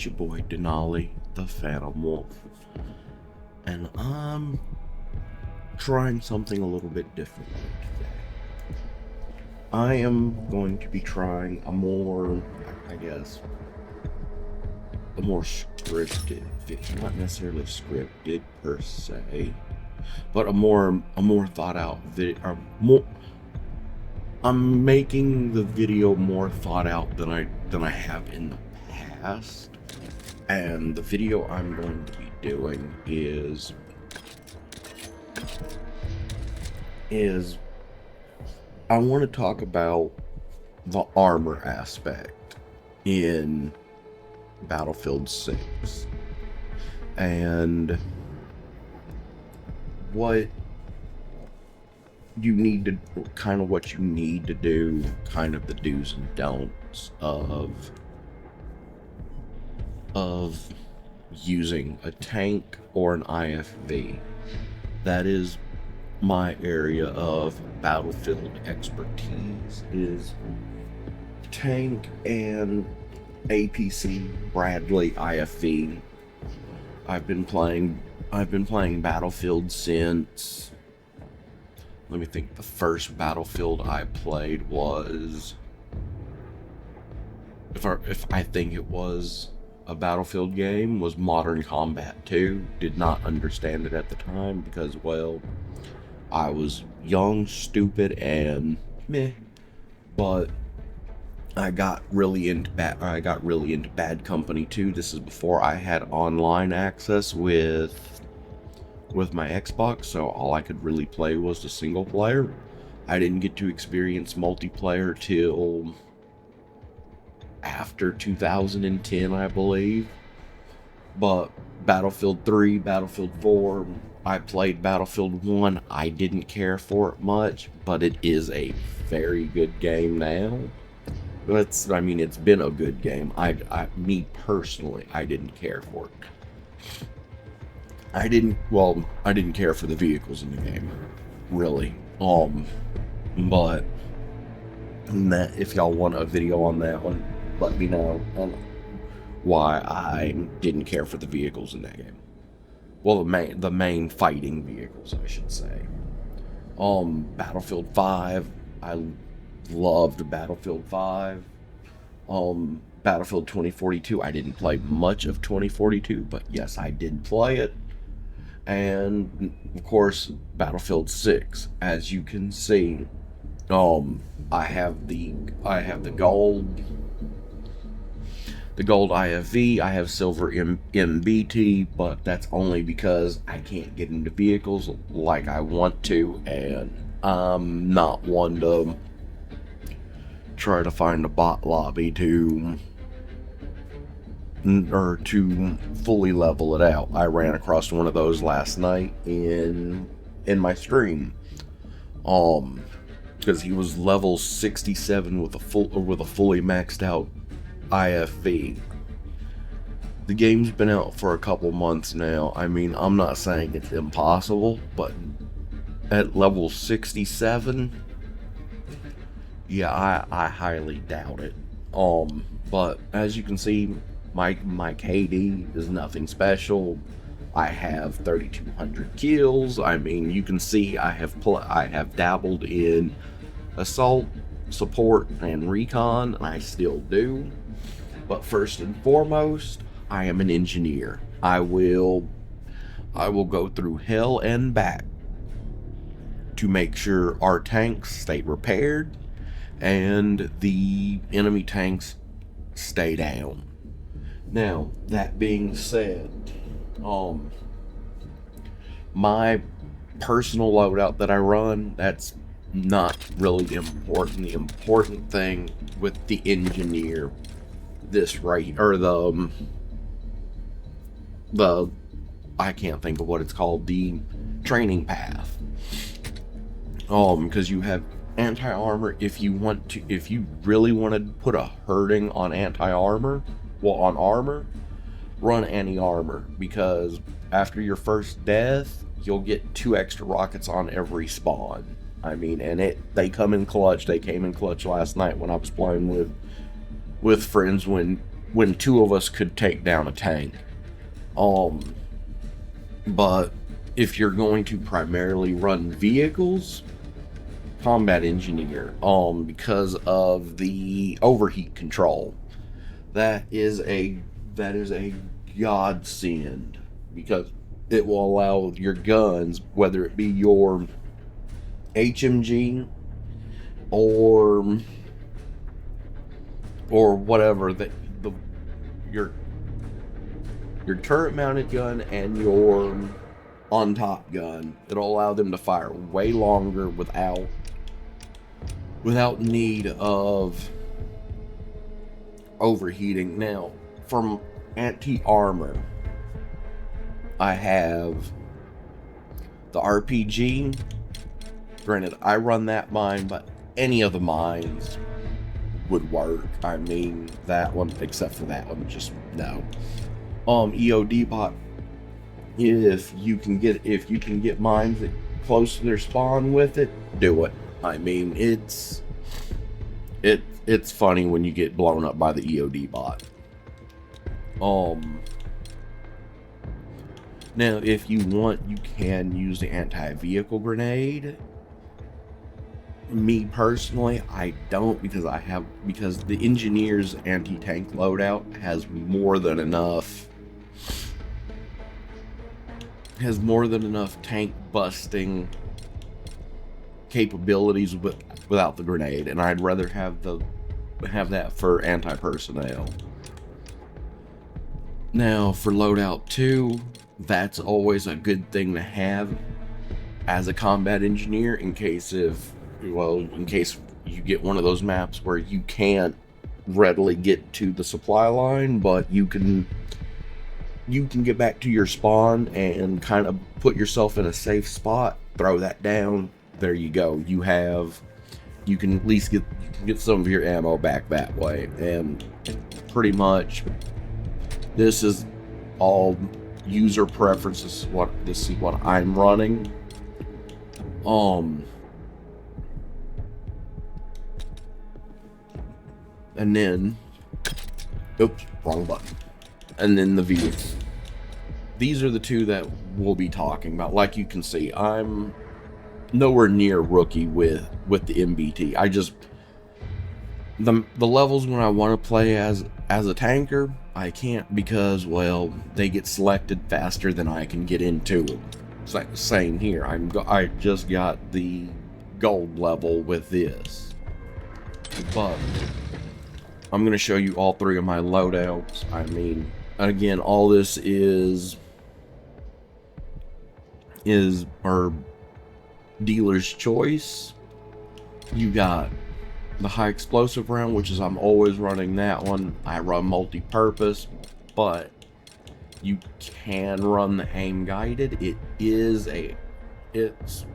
It's your boy Denali, the Phantom Wolf, and I'm trying something a little bit different today. I am going to be trying a more scripted video, not necessarily scripted per se, but a more thought out video. I'm making the video more thought out than I have in the past. And the video I'm going to be doing is I want to talk about the armor aspect in Battlefield 6 and what you need to do, kind of the do's and don'ts of using a tank or an IFV. That is my area of Battlefield expertise, is tank and APC Bradley IFV. I've been playing Battlefield since, let me think, the first Battlefield I played was, if I think it was a Battlefield game, was Modern Combat 2. Did not understand it at the time because, well, I was young, stupid, and meh. But I got really into Bad Company 2. This is before I had online access with my Xbox, so all I could really play was the single player. I didn't get to experience multiplayer till after 2010, I believe. But Battlefield 3, Battlefield 4, I played Battlefield 1. I didn't care for it much, but it is a very good game now. It's been a good game. Me personally, I didn't care for it. I didn't care for the vehicles in the game, really. But if y'all want a video on that one, let me know why I didn't care for the vehicles in that game. Well, the main fighting vehicles, I should say. Battlefield 5, I loved Battlefield 5. Battlefield 2042, I didn't play much of 2042, but yes, I did play it. And of course, Battlefield 6, as you can see, I have the gold IFV, I have silver MBT, but that's only because I can't get into vehicles like I want to, and I'm not one to try to find a bot lobby to fully level it out. I ran across one of those last night in my stream, because he was level 67 with a fully maxed out IFV. The game's been out for a couple months now. I mean, I'm not saying it's impossible, but at level 67, yeah, I highly doubt it. But as you can see, my KD is nothing special. I have 3,200 kills. I mean, you can see I have dabbled in assault, support, and recon, and I still do. But first and foremost, I am an engineer. I will go through hell and back to make sure our tanks stay repaired and the enemy tanks stay down. Now, that being said, my personal loadout that I run, that's not really important. The important thing with the engineer, I can't think of what it's called, the training path. Because you have anti-armor. If you really want to put a hurting on anti-armor, on armor, run anti-armor, because after your first death, you'll get 2 extra rockets on every spawn. I mean, and they come in clutch. They came in clutch last night when I was playing with friends when when two of us could take down a tank. But if you're going to primarily run vehicles, combat engineer, because of the overheat control, that is a godsend, because it will allow your guns, whether it be your HMG or whatever, your turret mounted gun and your on top gun, it'll allow them to fire way longer without need of overheating. Now, from anti-armor, I have the RPG. Granted, I run that mine, but any of the mines would work. I mean, that one, except for that one, just no. EOD bot. If you can get mines that close to their spawn with it, do it. I mean, it's funny when you get blown up by the EOD bot. Now, if you want, you can use the anti-vehicle grenade. Me personally, I don't, because the engineer's anti-tank loadout has more than enough tank busting capabilities without the grenade, and I'd rather have that for anti-personnel. Now, for loadout 2, that's always a good thing to have as a combat engineer, in case you get one of those maps where you can't readily get to the supply line, but you can get back to your spawn and kind of put yourself in a safe spot. Throw that down. There you go. You can at least get some of your ammo back that way. And pretty much, this is all user preferences. This is what I'm running. And then, oops, wrong button. And then the vehicles. These are the two that we'll be talking about. Like you can see, I'm nowhere near rookie with the MBT. The levels when I want to play as a tanker, I can't, because, well, they get selected faster than I can get into them. It's like the same here. I just got the gold level with this, but I'm going to show you all three of my loadouts. I mean, again, all this is our dealer's choice. You got the high explosive round, which is, I'm always running that one. I run multi-purpose, but you can run the aim guided. It's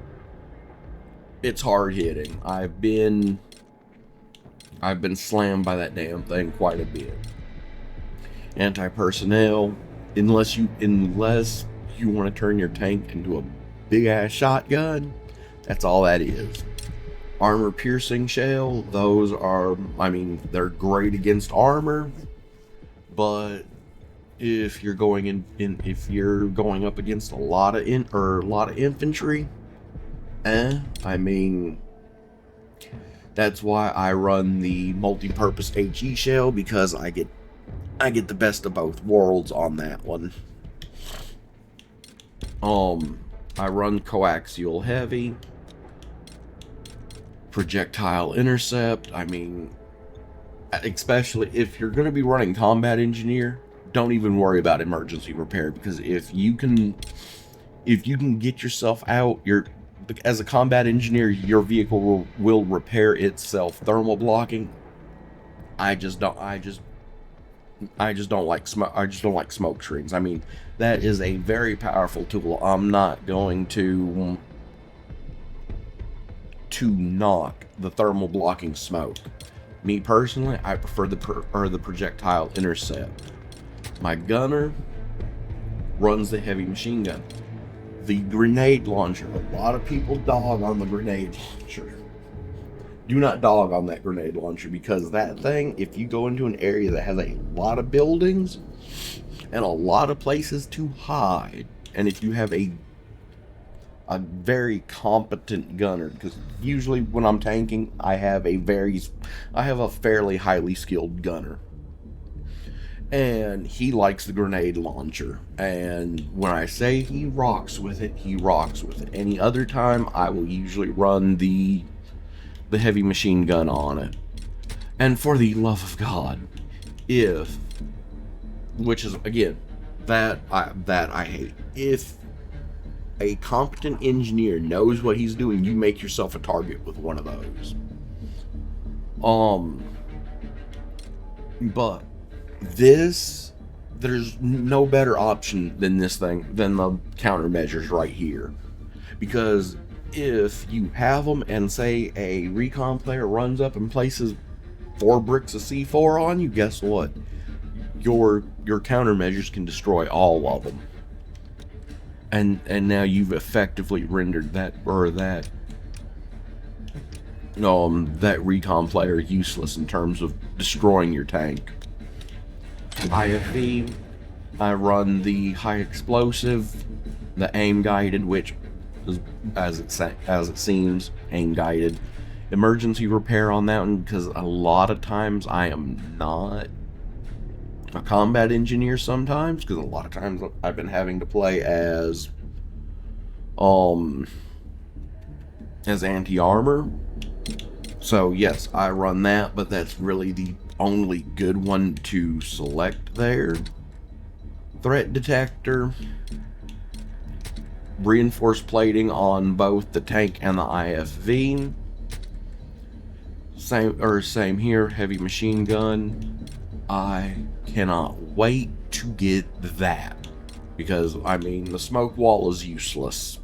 hard hitting. I've been slammed by that damn thing quite a bit. Anti-personnel, unless you want to turn your tank into a big ass shotgun, that's all that is. Armor piercing shell, those are, I mean, they're great against armor, but if you're going up against a lot of infantry, I mean, that's why I run the multi-purpose HE shell, because I get the best of both worlds on that one. I run coaxial heavy, projectile intercept. I mean, especially if you're going to be running combat engineer, don't even worry about emergency repair, because if you can get yourself out, as a combat engineer, your vehicle will repair itself. Thermal blocking, I just don't like smoke screens. I mean, that is a very powerful tool. I'm not going to knock the thermal blocking smoke. Me personally, I prefer the projectile intercept. My gunner runs the heavy machine gun. The grenade launcher, a lot of people dog on the grenade launcher. do not dog on that grenade launcher, because that thing, if you go into an area that has a lot of buildings and a lot of places to hide, and if you have a very competent gunner, because usually when I'm tanking, I have a fairly highly skilled gunner, and he likes the grenade launcher, and when I say he rocks with it, he rocks with it. Any other time, I will usually run the heavy machine gun on it. And for the love of God, which is again, that I hate, if a competent engineer knows what he's doing, you make yourself a target with one of those. But there's no better option than this thing, than the countermeasures right here. Because if you have them and say a recon player runs up and places 4 bricks of C4 on you, guess what? Your countermeasures can destroy all of them. And now you've effectively rendered that recon player useless in terms of destroying your tank. IFV, I run the high explosive, the aim guided, which is, as it seems, aim guided. Emergency repair on that one, because a lot of times I am not a combat engineer sometimes, because a lot of times I've been having to play as anti-armor. So yes, I run that, but that's really the only good one to select there. Threat detector, reinforced plating on both the tank and the IFV. Same here, heavy machine gun. I cannot wait to get that, because the smoke wall is useless.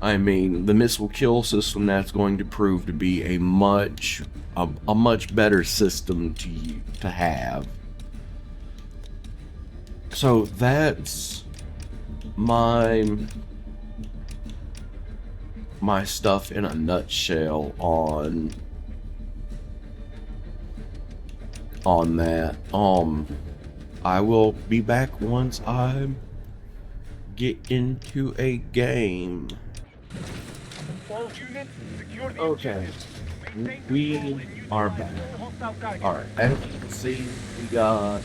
The missile kill system, that's going to prove to be a much better system to have. So that's my stuff in a nutshell on that. I will be back once I get into a game. Okay, we are back. Alright, as you can see, we got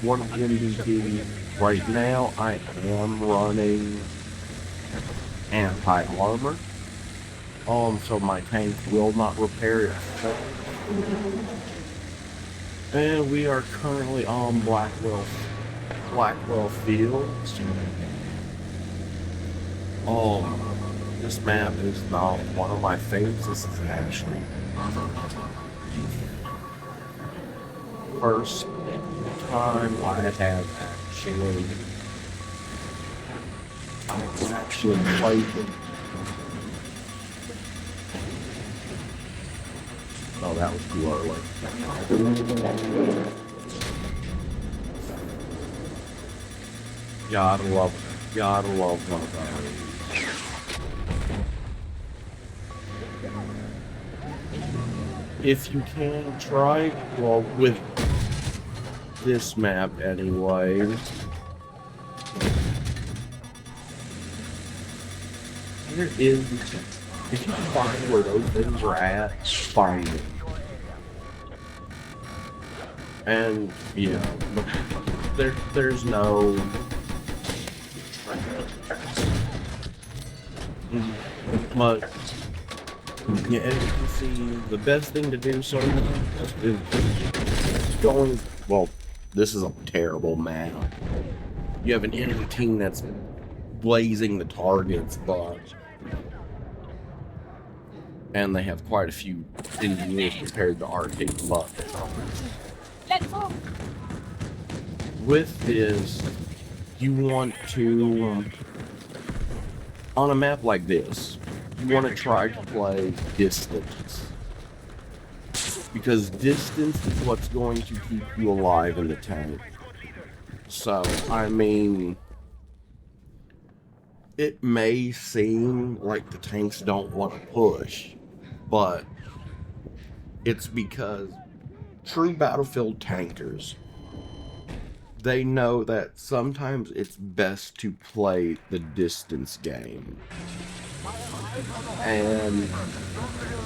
one MVP. Right now, I am running anti-armor. So my tank will not repair itself. And we are currently on Blackwell Fields. This map is not one of my favorites. This is actually first time I have actually played it. Oh, that was too early. Gotta love one of those. If you can try, well, with this map anyway, there is, if you can find where those things are at, find them. And, yeah, there's no much. Yeah, as you can see, the best thing to do sometimes is going. Well, this is a terrible map. You have an enemy team that's blazing the targets, and they have quite a few engineers prepared to arcade buff. With this, you want to, on a map like this, you want to try to play distance, because distance is what's going to keep you alive in the tank. So, it may seem like the tanks don't want to push, but it's because true battlefield tankers, they know that sometimes it's best to play the distance game. And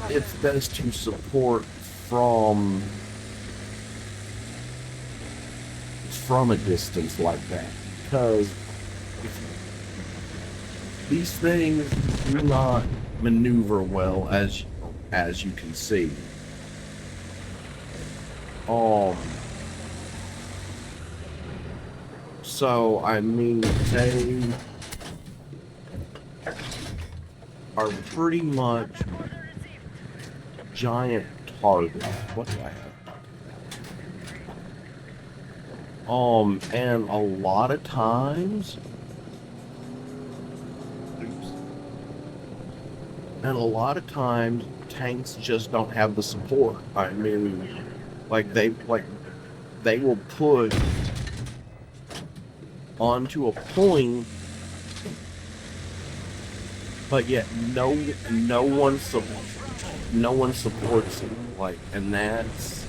it's best to support from a distance like that. Because these things do not maneuver well, as you can see. So I mean, they are pretty much giant targets. What do I have? And a lot of times, tanks just don't have the support. I mean, they will push onto a point, but yet no one supports it. And that's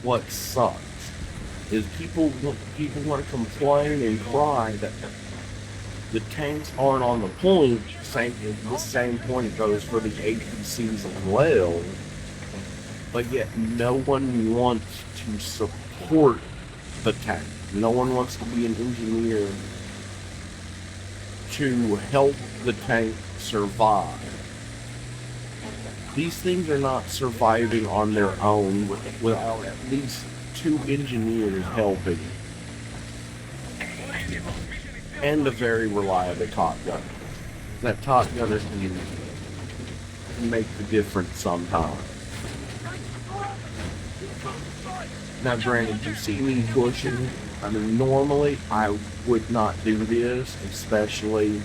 what sucks. Is people want to complain and cry that the tanks aren't on the point. The same point goes for the APCs as well. But yet no one wants to support the tank. No one wants to be an engineer to help the tank survive. These things are not surviving on their own without at least 2 engineers helping. And a very reliable top gunner. That top gunner can make the difference sometimes. Now granted, you see me pushing. I mean, normally I would not do this, especially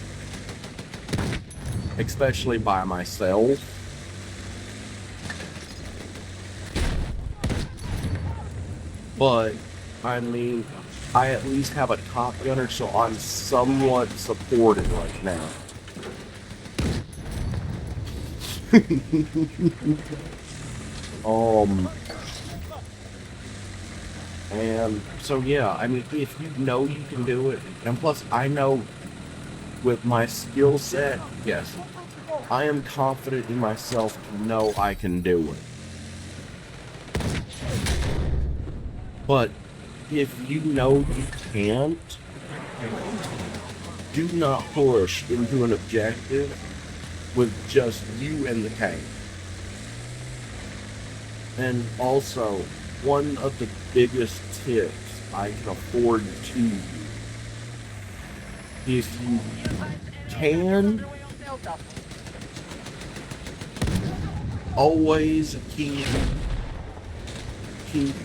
by myself. But, I mean, I at least have a top gunner, so I'm somewhat supported right now. And so yeah, I mean, if you know you can do it, and plus I know with my skill set, yes, I am confident in myself to know I can do it. But if you know you can't, do not push into an objective with just you and the tank. And also, one of the biggest tips I can afford to you, if you can, always keep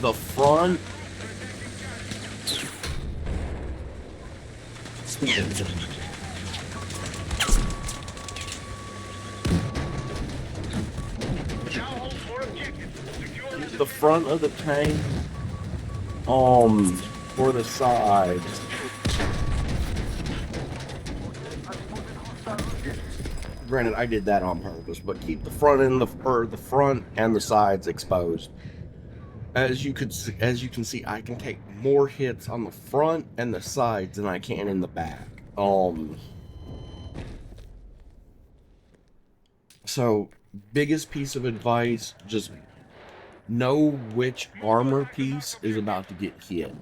the front of the tank or the sides. Granted, I did that on purpose, but keep the front and the sides exposed. As you can see, I can take more hits on the front and the sides than I can in the back. So, biggest piece of advice, just know which armor piece is about to get hit.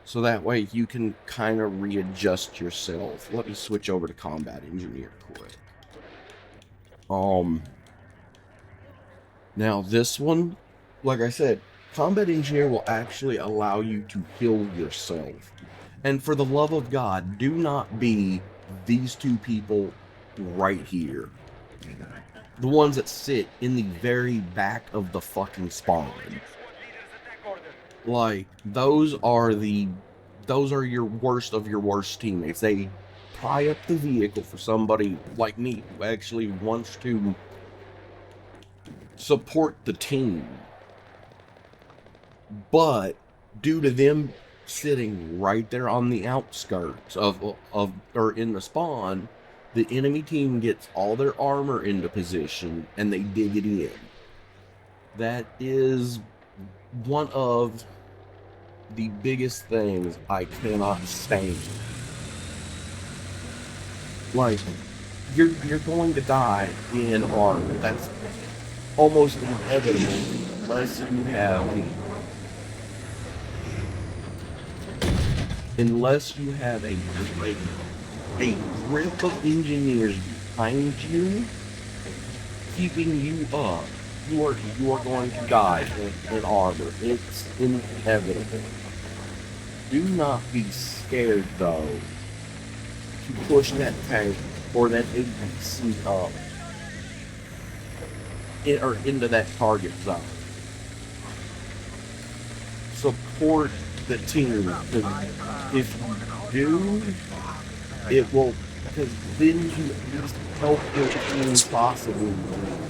So that way you can kind of readjust yourself. Let me switch over to Combat Engineer quick. Now this one, like I said, Combat Engineer will actually allow you to heal yourself. And for the love of God, do not be these 2 people right here. The ones that sit in the very back of the fucking spawn. Like, those are your worst of your worst teammates. They pry up the vehicle for somebody like me who actually wants to support the team. But due to them sitting right there on the outskirts of or in the spawn, the enemy team gets all their armor into position and they dig it in. That is one of the biggest things I cannot stand. Like, you're going to die in armor. That's almost inevitable unless you have a group of engineers behind you keeping you up. You are going to die in armor. It's inevitable. Do not be scared though to push that tank or that APC up or into that target zone. Support the team. If you do, it will, because then you at least help your team possibly win.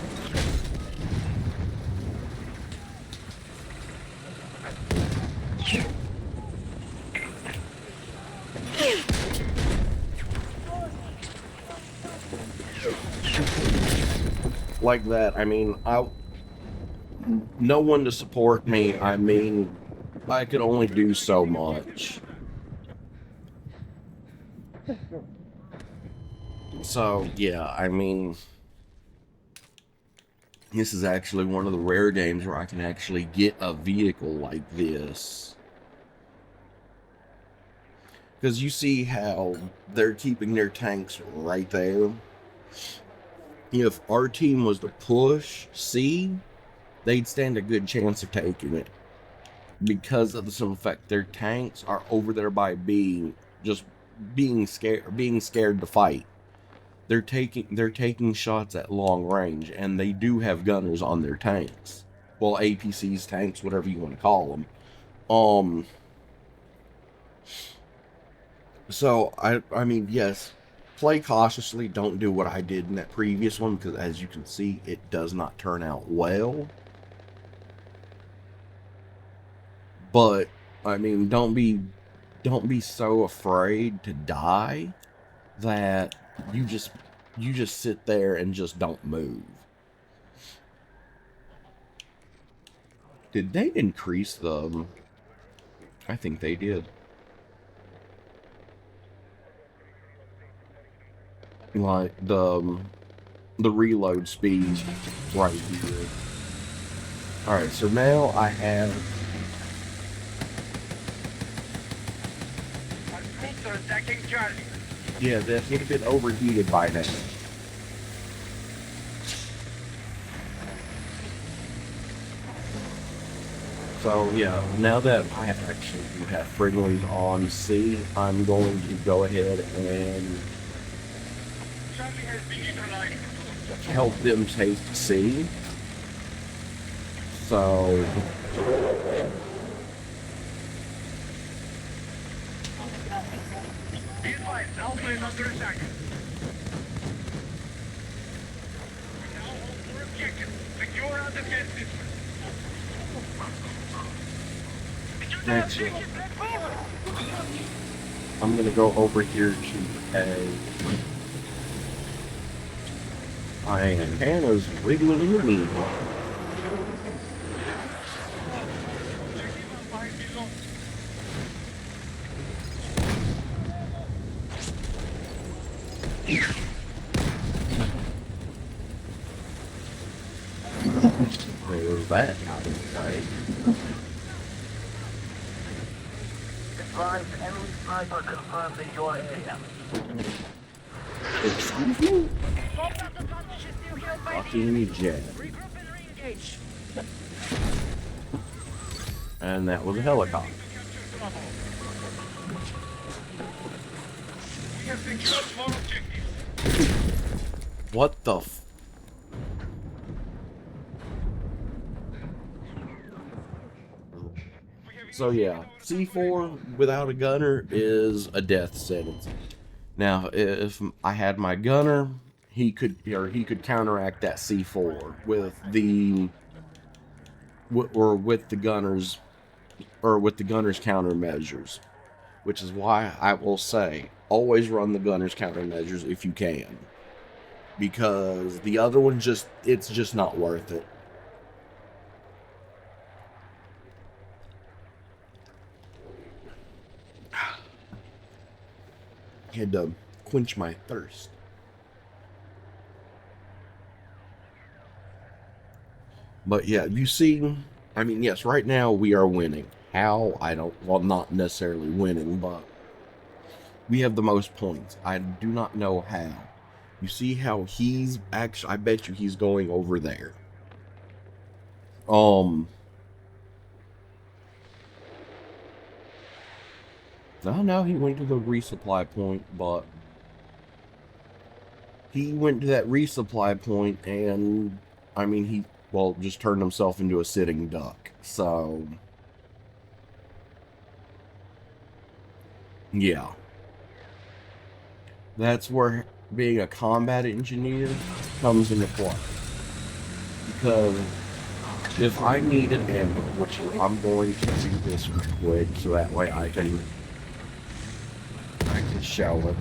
Like that, I mean, no one to support me. I mean, I could only do so much. So, yeah, I mean, this is actually one of the rare games where I can actually get a vehicle like this. Because you see how they're keeping their tanks right there. If our team was to push C, they'd stand a good chance of taking it. Because of the simple fact their tanks are over there by B, just being scared to fight. They're taking shots at long range, and they do have gunners on their tanks. Well, APCs, tanks, whatever you want to call them. So I mean, yes, play cautiously. Don't do what I did in that previous one, because as you can see, it does not turn out well. But I mean, don't be so afraid to die that you just sit there and just don't move. Did they increase the? I think they did. Like the reload speed right here. Alright, so now I have yeah, that would have been overheated by now. So yeah, now that I actually have friendlies on C, I'm going to go ahead and help them take C. So Alpha is under attack. Now hold for objective. Secure our defenses. next, I'm going to go over here to A. And Hannah's wiggling me. There's that out of the way. Advise enemy sniper confirmed in your area. Excuse me? Fucking jet. And that was a helicopter. We have secured small objectives. What the f... So yeah, C4 without a gunner is a death sentence. Now, if I had my gunner, he could counteract that C4 with the with the gunners countermeasures, which is why I will say always run the gunners countermeasures if you can, because the other one it's just not worth it. Had to quench my thirst. But yeah, you see, I mean, yes, right now we are winning. How? I don't, well, not necessarily winning, but we have the most points. I do not know how. You see how he's actually, I bet you he's going over there. No, he went to the resupply point, but he went to that resupply point and, I mean, just turned himself into a sitting duck. So, yeah. That's where being a combat engineer comes into play. Because if I need an ammo, which I'm going to do this real quick so that way I can show it.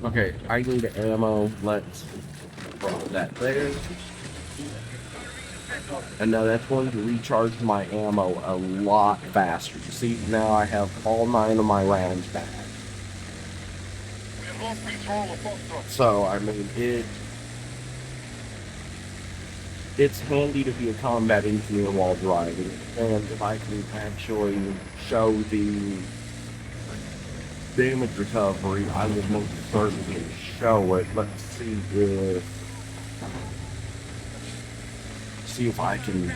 Okay, I need ammo. Let's put that there. And now that's going to recharge my ammo a lot faster. You see, now I have all 9 of my rounds back. So, I mean, it's handy to be a combat engineer while driving. And if I can actually show the damage recovery, I will most certainly show it. Let's see if I can.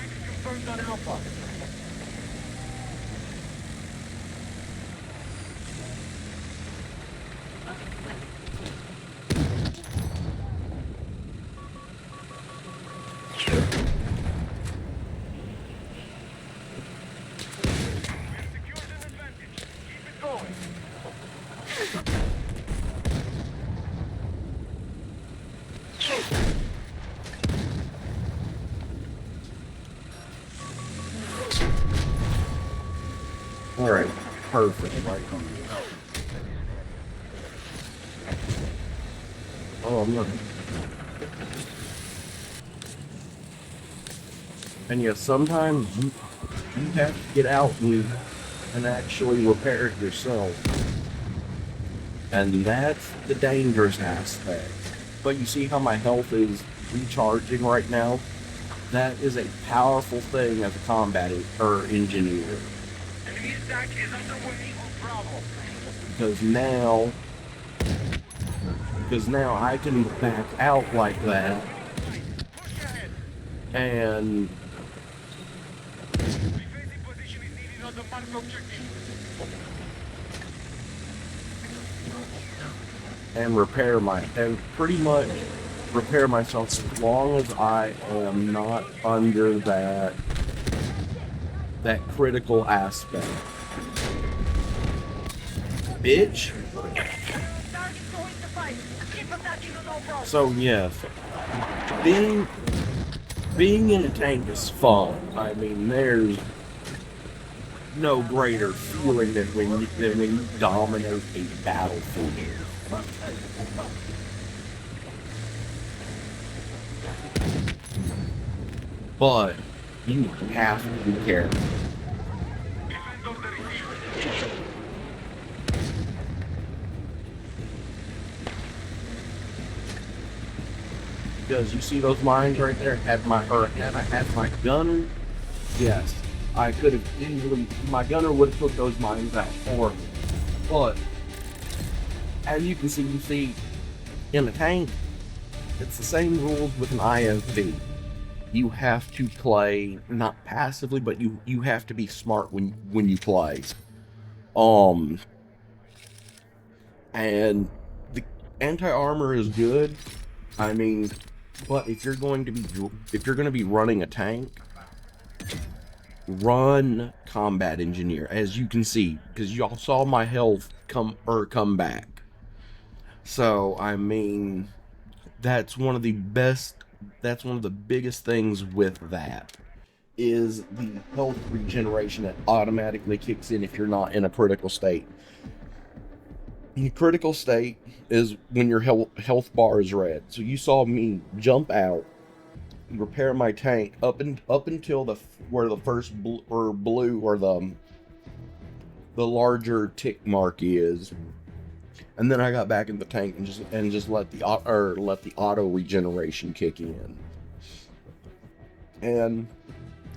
Alright, perfect. Right. Oh, look. And yeah, sometimes you have to get out and actually repair it yourself. And that's the dangerous aspect. But you see how my health is recharging right now? That is a powerful thing as a combat engineer. Because now I can back out like that and pretty much repair myself as long as I am not under that critical aspect. Bitch. So yes, being in a tank is fun. I mean, there's no greater feeling than when you dominate a battlefield. But you have to be careful. Because you see those mines right there? Had I had my gunner, yes, I could have easily, my gunner would have took those mines out for me. But as you can see in a tank, it's the same rules with an IFV. You have to play not passively, but you have to be smart when you play. And the anti-armor is good. I mean, but if you're going to be running a tank, run combat engineer, as you can see, because y'all saw my health come back. So I mean, that's one of the biggest things with that is the health regeneration that automatically kicks in if you're not in a critical state. The critical state is when your health bar is red. So you saw me jump out, repair my tank up until where the first blue or the larger tick mark is, and then I got back in the tank and just let the auto regeneration kick in. And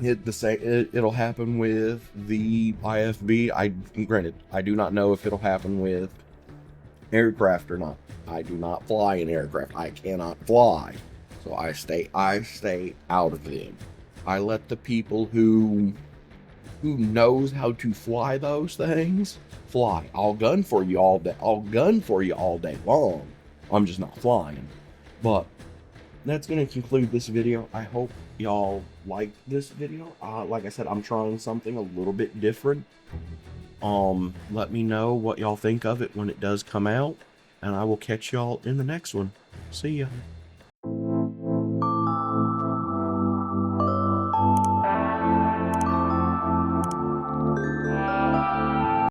it'll happen with the IFB. Granted, I do not know if it'll happen with aircraft or not. I do not fly in aircraft. I cannot fly, so I stay out of them. I let the people who knows how to fly those things fly. I'll gun for you all day. Long. I'm just not flying. But that's going to conclude this video. I hope y'all liked this video. Like I said, I'm trying something a little bit different. Let me know what y'all think of it when it does come out, and I will catch y'all in the next one. See ya.